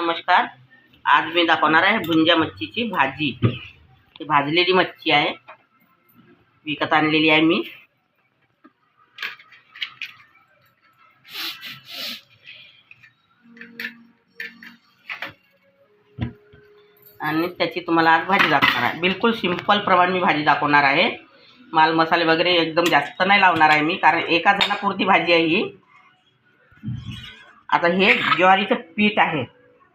नमस्कार। आज मी दाखवणार आहे भुंजा मच्छीची भाजी। ही भाजलेली मच्छी आहे, विकत आणलेली आहे मी। आणि त्याची तुम्हाला आज भाजी दाखवणार आहे। बिलकुल सिंपल प्रमाणे मी भाजी दाखवणार आहे। माल मसाले वगैरे एकदम जास्त नाही लावणार आहे मी, कारण एका जणापुरती भाजी आहे ही। आता हे ज्वारीचं पीठ आहे,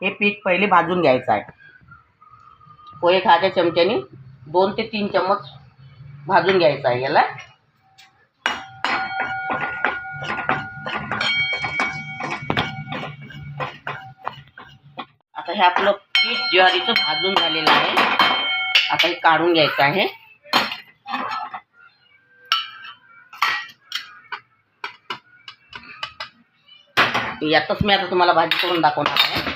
हे पीठ पहिले भाजून घ्यायचं आहे। पोहे खायच्या चमच्याने 2 ते 3 चम्मच भाजून घ्यायचं आहे याला। आता हे आपलं पीठ ज्वारीचं भाजून झालेलं आहे। आता हे काढून घ्यायचं आहे। यातच मी आता तुम्हाला भाजी करून दाखवणार आहे।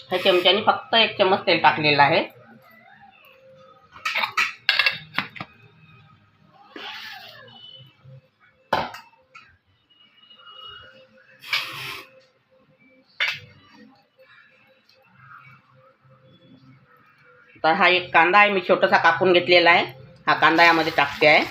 ह्या चमच्याने फक्त 1 चम्मच तेल टाकलेलं आहे। तर हा एक कांदा आहे, मी छोटासा कापून घेतलेला आहे। हा कांदा यामध्ये टाकते आहे।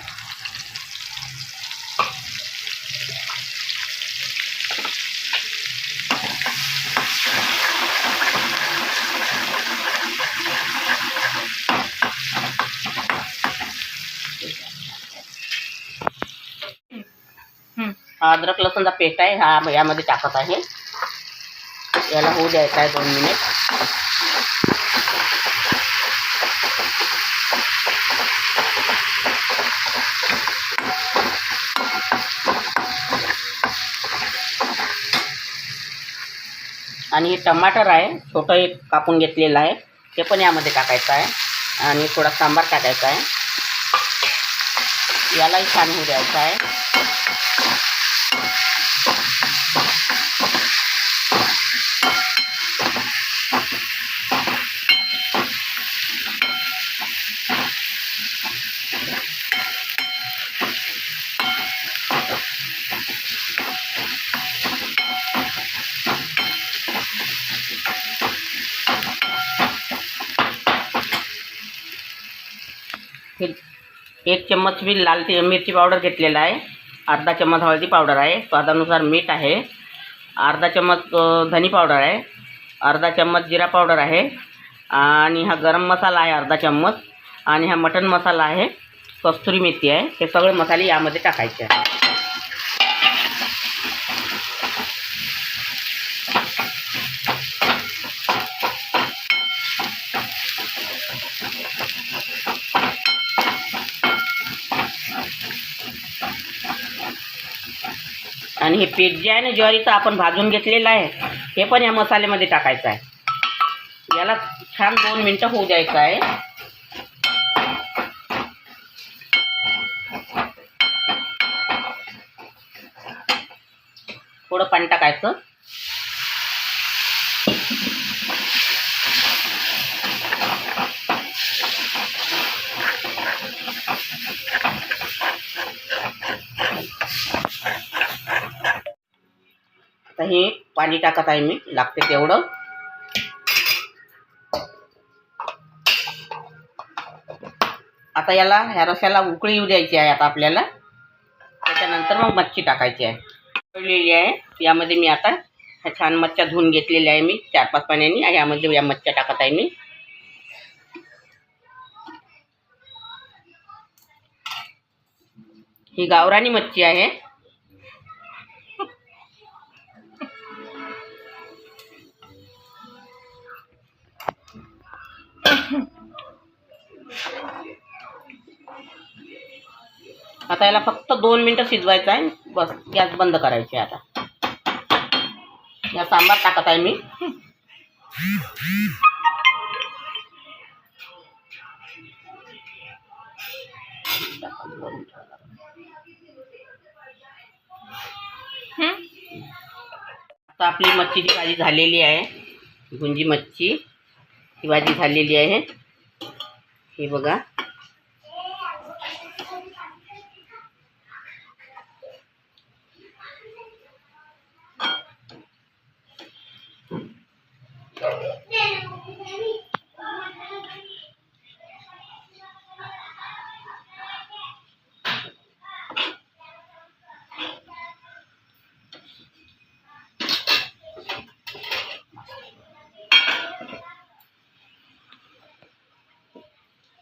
हा अद्रक लसूणचा पेस्ट आहे, हा यामध्ये टाकत आहे। याला होऊ द्यायचा आहे 2 मिनिट। आणि हे टमाटर आहे, छोटं एक कापून घेतलेलं आहे, ते पण यामध्ये टाकायचं आहे। आणि थोडा सांबार टाकायचा आहे। यालाही छान होऊ द्यायचं आहे। फिर 1 चम्मच भी लाल मिरची पावडर घेतलेला आहे। अर्धा चम्मच हळदी पावडर आहे, स्वादानुसार मीठ आहे, अर्धा चम्मच धनी पावडर आहे, अर्धा चम्मच जिरा पावडर आहे, आणि हा गरम मसाला आहे अर्धा चम्मच, आणि हा मटन मसाला आहे, कस्तुरी मेथी आहे। हे सगळे मसाले यामध्ये टाकायचे आहे। आणि हे पीठ जे आहे ना ज्वारीचं आपण भाजून घेतलेलं आहे, हे पण या मसाल्यामध्ये टाकायचं आहे। याला छान 2 मिनिटं होऊ द्यायचं आहे। थोडं पाणी टाकायचं। आता हे पाणी टाकत आहे मी, लागते तेवढं। आता याला ह्या रश्याला उकळी येऊ द्यायची आहे आता आपल्याला। त्याच्यानंतर मग मच्छी टाकायची आहे। उकळलेली आहे, यामध्ये मी आता ह्या छान मच्छ्या धुवून घेतलेल्या आहे मी 4-5 पाण्याने। यामध्ये या मच्छ्या टाकत आहे मी। ही गावरानी मच्छी आहे। आता याला फक्त 2 मिनिटं शिजवायचं आहे, बस। गॅस बंद करायची आहे। आता या सांबार टाकत आहे मी। आता आपली मच्छीची भाजी झालेली आहे। गुंजी मच्छी ही भाजी झालेली आहे। हे बघा,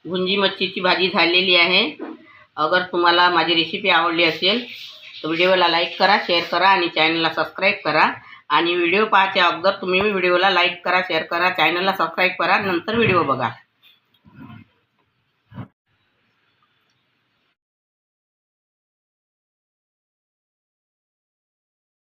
गुंजी मच्छीची भाजी झालेली आहे. अगर तुम्हाला माझी रेसिपी आवडली असेल तर व्हिडिओला लाईक करा, शेअर करा आणि चॅनलला सबस्क्राईब करा. आणि व्हिडिओ पाहायच्या अगोदर तुम्ही व्हिडिओला लाईक करा, शेअर करा, चॅनलला सबस्क्राईब करा, नंतर व्हिडिओ बघा.